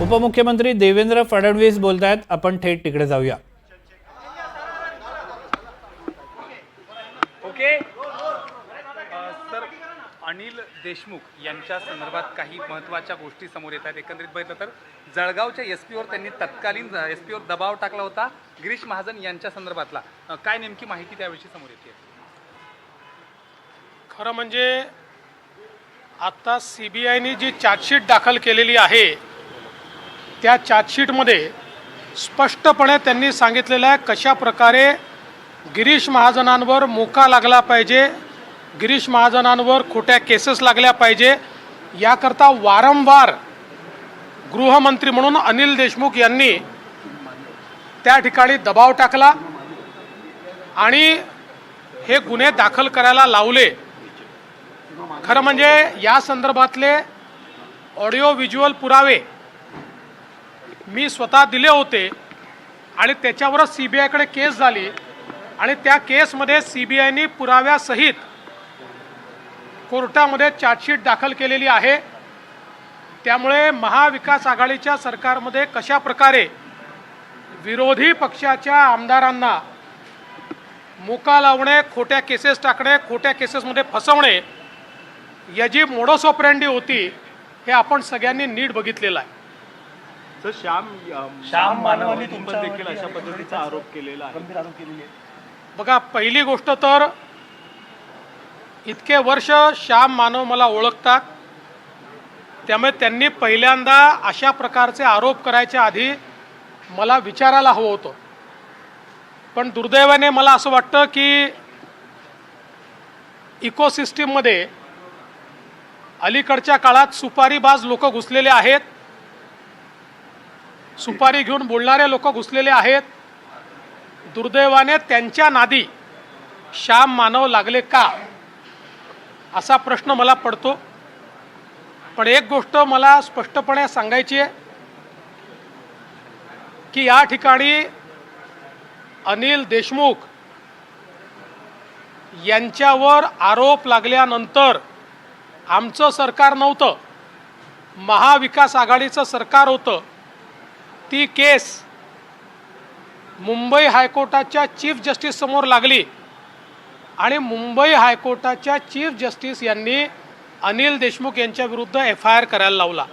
उपमुख्यमंत्री देवेंद्र फडणवीस बोलतायत. आपण थेट तिकडे जाऊया. ओके सर, अनिल देशमुख यांच्या संदर्भात काही महत्त्वाच्या गोष्टी समोर येतात. एकंदरीत बघितलं तर जळगावच्या एसपीवर त्यांनी तत्कालीन एसपीवर दबाव टाकला होता गिरीश महाजन यांच्या संदर्भातला. काय नेमकी माहिती त्याविषयी समोर येते? खरं म्हणजे आता CBIने जी चार्जशीट दाखल केलेली आहे त्या चार्जशीटमध्ये स्पष्टपणे त्यांनी सांगितलेलं आहे कशा प्रकारे गिरीश महाजनांवर मोका लागला पाहिजे, गिरीश महाजनांवर खोट्या केसेस लागल्या पाहिजे. याकरता वारंवार गृहमंत्री म्हणून अनिल देशमुख यांनी त्या ठिकाणी दबाव टाकला आणि हे गुन्हे दाखल करायला लावले. खरं म्हणजे या संदर्भातले ऑडिओ व्हिज्युअल पुरावे मी स्वतः दिले होते आणि त्याच्यावरच CBIकडे केस झाली आणि त्या केसमध्ये CBIने पुराव्यासहित कोर्टामध्ये चार्जशीट दाखल केलेली आहे. त्यामुळे महाविकास आघाडीच्या सरकारमध्ये कशा प्रकारे विरोधी पक्षाच्या आमदारांना मोका लावणे, खोट्या केसेस टाकणे, खोट्या केसेसमध्ये फसवणे याची मोडस ऑपरेंडी होती हे आपण सगळ्यांनी नीट बघितलेलं आहे. सर, श्याम मानवाने तुमच्यावर देखील अशा पद्धतीचा आरोप केलेला आहे. बघा, पहिली गोष्ट तर इतके वर्ष श्याम मानव मला ओळखतात, त्यामुळे त्यांनी पहिल्यांदा अशा प्रकारचे आरोप करायच्या आधी मला विचारायला हवं होतं. पण दुर्दैवाने मला असं वाटतं की इकोसिस्टीममध्ये अलीकडच्या काळात सुपारीबाज लोक घुसलेले आहेत, सुपारी घेऊन बोलणारे लोक घुसलेले आहेत. दुर्दैवाने त्यांच्या नादी श्याम मानव लागले का असा प्रश्न मला पडतो. पण एक गोष्ट मला स्पष्टपणे सांगायची आहे की या ठिकाणी अनिल देशमुख यांच्यावर आरोप लागल्यानंतर आमचं सरकार नव्हतं, महाविकास आघाडीचं सरकार होतं. ती केस मुंबई हायकोर्टाच्या चीफ जस्टिस समोर लागली आणि मुंबई हायकोर्टाच्या चीफ जस्टिस यांनी अनिल देशमुख यांच्या विरुद्ध FIR करायला लावला.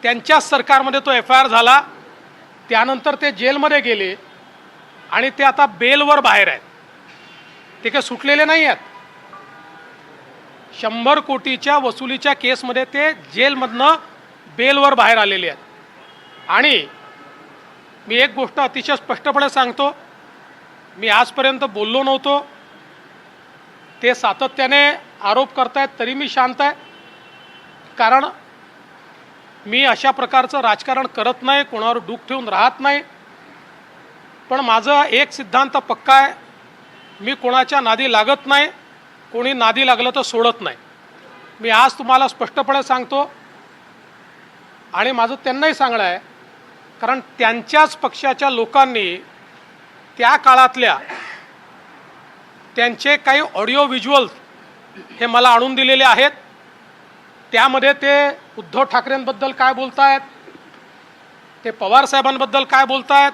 त्यांच्याच सरकारमध्ये तो FIR झाला. त्यानंतर ते जेलमध्ये गेले आणि ते आता बेलवर बाहेर आहेत. ते काही सुटलेले नाही आहेत. 100 कोटीच्या वसुलीच्या केसमध्ये ते जेलमधनं बेलवर बाहेर आलेले आहेत. आणि मी एक गोष्ट अतिशय स्पष्टपणे सांगतो, मी आजपर्यंत बोललो नव्हतो. ते सातत्याने आरोप करतायत तरी मी शांत आहे, कारण मी अशा प्रकारचं राजकारण करत नाही, कोणावर डूक ठेवून राहत नाही. पण माझा एक सिद्धांत पक्का आहे, मी कोणाच्या नादी लागत नाही, कोणी नादी लागलं तर सोडत नाही. मी आज तुम्हाला स्पष्टपणे सांगतो आणि माझं त्यांनाही सांगणं आहे, कारण त्यांच्याच पक्षाच्या लोकांनी त्या काळातल्या त्यांचे काही ऑडिओ व्हिज्युअल्स हे मला आणून दिलेले आहेत. त्यामध्ये ते उद्धव ठाकरेंबद्दल काय बोलतायत, ते पवार साहेबांबद्दल काय बोलतायत,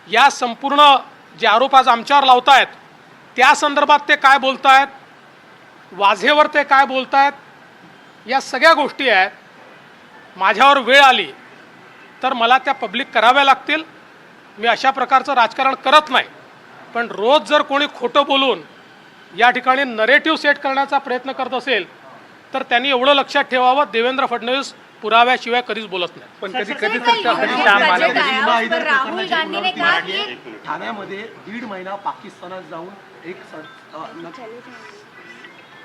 या संपूर्ण जे आरोप आज आमच्यावर लावतायत त्या संदर्भात ते काय बोलतायत, वाझेवर ते काय बोलतायत, या सगळ्या गोष्टी आहेत. माझ्यावर वेळ आली तर मला त्या पब्लिक कराव्या लागतील. मी अशा प्रकारचं राजकारण करत नाही. पण रोज जर कोणी खोटं बोलून या ठिकाणी नरेटिव्ह सेट करण्याचा प्रयत्न करत असेल तर त्यांनी एवढं लक्षात ठेवावं, देवेंद्र फडणवीस पुराव्याशिवाय कधीच बोलत नाही. पण कधी कधी ठाण्यामध्ये 1.5 महिना पाकिस्तानात जाऊन एक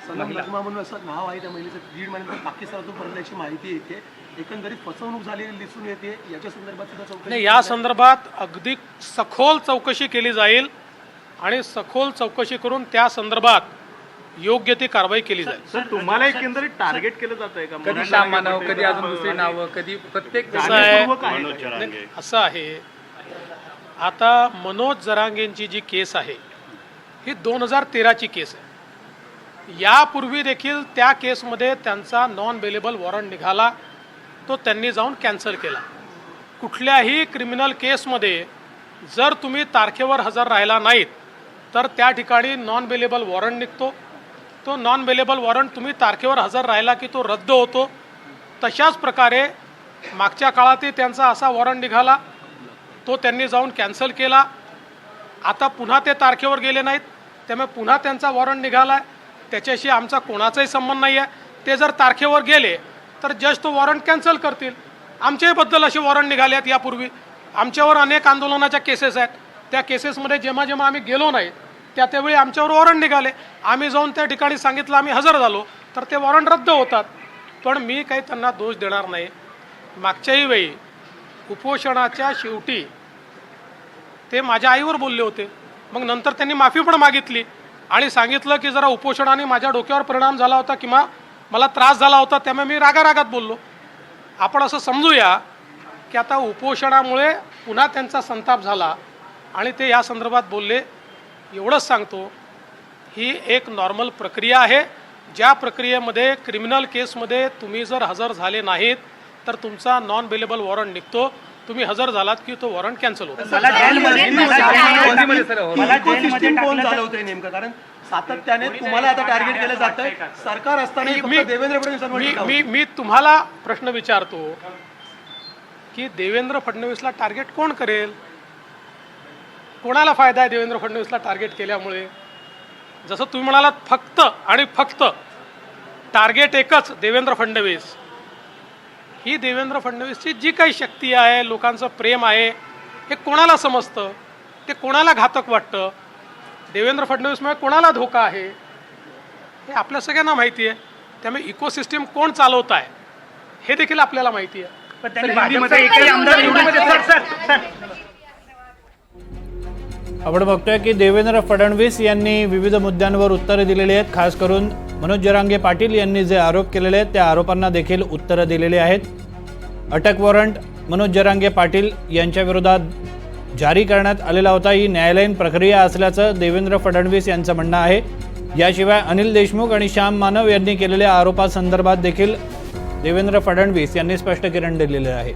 नगमा म्हणून असं नाव आहे त्या महिलेचं, 1.5 महिन्यानंतर पाकिस्तानातून परतल्याची माहिती येते. एकंदरीत फसवणूक झालेली दिसून येते. याच्या संदर्भात सुद्धा चौकशी नाही, या संदर्भात अगदी सखोल चौकशी केली जाईल आणि सखोल चौकशी करून त्या संदर्भात योग्य ती कारवाई केली जाईल. सर, तुम्हाला एकंदरीत टार्गेट केलं जात आहे का? कधी श्याम मानव, कधी अजून दुसरी नावं, कधी प्रत्येक असं आहे. आता मनोज जरांगेंची जी केस आहे ही 2013ची केस आहे. यापूर्वी देखील त्या केसमध्ये त्यांचा नॉन बेलेबल वॉरंट निघाला तो त्यांनी जाऊन कॅन्सल केला. कुठल्याही क्रिमिनल केसमध्ये जर तुम्ही तारखेवर हजर राहिला नाहीत तर त्या ठिकाणी नॉन बेलेबल वॉरंट निघतो. तो नॉन बेलेबल वॉरंट तुम्ही तारखेवर हजर राहिला की तो रद्द होतो. तशाच प्रकारे मागच्या काळातही त्यांचा असा वॉरंट निघाला, तो त्यांनी जाऊन कॅन्सल केला. आता पुन्हा ते तारखेवर गेले नाहीत, त्यामुळे पुन्हा त्यांचा वॉरंट निघाला आहे. त्याच्याशी आमचा कोणाचाही संबंध नाही आहे. ते जर तारखेवर गेले तर जज तो वॉरंट कॅन्सल करतील. आमच्याबद्दल असे वॉरंट निघाले आहेत यापूर्वी. आमच्यावर अनेक आंदोलनाच्या केसेस आहेत. त्या केसेसमध्ये जेव्हा जेव्हा आम्ही गेलो नाही त्यावेळी आमच्यावर वॉरंट निघाले. आम्ही जाऊन त्या ठिकाणी सांगितलं आम्ही हजर झालो तर ते वॉरंट रद्द होतात. पण मी काही त्यांना दोष देणार नाही. मागच्याही वेळी उपोषणाच्या शेवटी ते माझ्या आईवर बोलले होते. मग नंतर त्यांनी माफी पण मागितली आणि सांगितलं की जरा उपोषणाने माझ्या डोक्यावर परिणाम झाला होता किंवा मला त्रास झाला होता, त्यामुळे मी रागारागात बोललो. आपण असं समजूया की आता उपोषणामुळे पुन्हा त्यांचा संताप झाला आणि ते या संदर्भात बोलले. एवढंच सांगतो, ही एक नॉर्मल प्रक्रिया आहे. ज्या प्रक्रियेमध्ये क्रिमिनल केसमध्ये तुम्ही जर हजर झाले नाहीत तर तुमचा नॉन बेलेबल वॉरंट निघतो. तुम्ही हजर झालात की तो वॉरंट कॅन्सल होतो. कोण चालवतंय नेमकं? कारण सातत्याने तुम्हाला आता टार्गेट केलं जातंय सरकार असताना फक्त देवेंद्र फडणवीस. मी तुम्हाला प्रश्न विचारतो की देवेंद्र फडणवीसला टार्गेट कोण करेल? कोणाला फायदा आहे देवेंद्र फडणवीसला टार्गेट केल्यामुळे? जसं तुम्ही म्हणालात फक्त आणि फक्त टार्गेट एकच देवेंद्र फडणवीस. ही देवेंद्र फडणवीसची जी काही शक्ती आहे, लोकांचं प्रेम आहे, हे कोणाला समजतं? ते कोणाला घातक वाटतं? देवेंद्र फडणवीसमुळे कोणाला धोका आहे हे आपल्या सगळ्यांना माहिती आहे. त्यामुळे इकोसिस्टीम कोण चालवत आहे हे देखील आपल्याला माहिती आहे. आपण बघतोय की देवेंद्र फडणवीस यांनी विविध मुद्द्यांवर उत्तरे दिलेली आहेत. खास करून मनोज जरांगे पाटील यांनी जे आरोप केलेले आहेत त्या आरोपांना देखील उत्तरं दिलेली आहेत. अटक वॉरंट मनोज जरांगे पाटील यांच्या विरोधात जारी करण्यात आलेला होता. ही न्यायालयीन प्रक्रिया असल्याचं देवेंद्र फडणवीस यांचं म्हणणं आहे. याशिवाय अनिल देशमुख आणि श्याम मानव यांनी केलेल्या आरोपासंदर्भात देखील देवेंद्र फडणवीस यांनी स्पष्टीकरण दिलेले आहे.